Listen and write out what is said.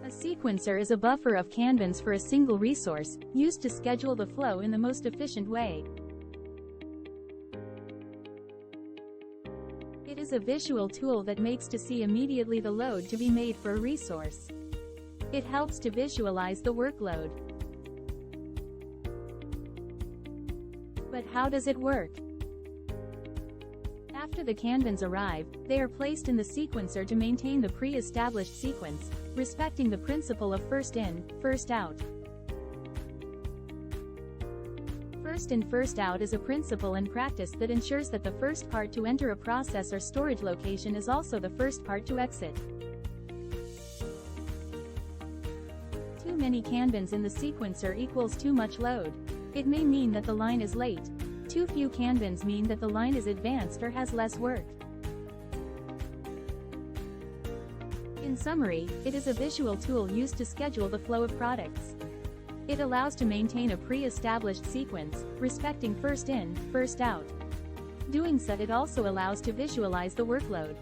A sequencer is a buffer of kanbans for a single resource, used to schedule the flow in the most efficient way. It is a visual tool that makes to see immediately the load to be made for a resource. It helps to visualize the workload. But how does it work? After the kanbans arrive, they are placed in the sequencer to maintain the pre-established sequence, respecting the principle of first in, first out. First in first out is a principle and practice that ensures that the first part to enter a process or storage location is also the first part to exit. Too many kanbans in the sequencer equals too much load. It may mean that the line is late. Too few kanbans mean that the line is advanced or has less work. In summary, it is a visual tool used to schedule the flow of products. It allows to maintain a pre-established sequence, respecting first in, first out. Doing so, it also allows to visualize the workload.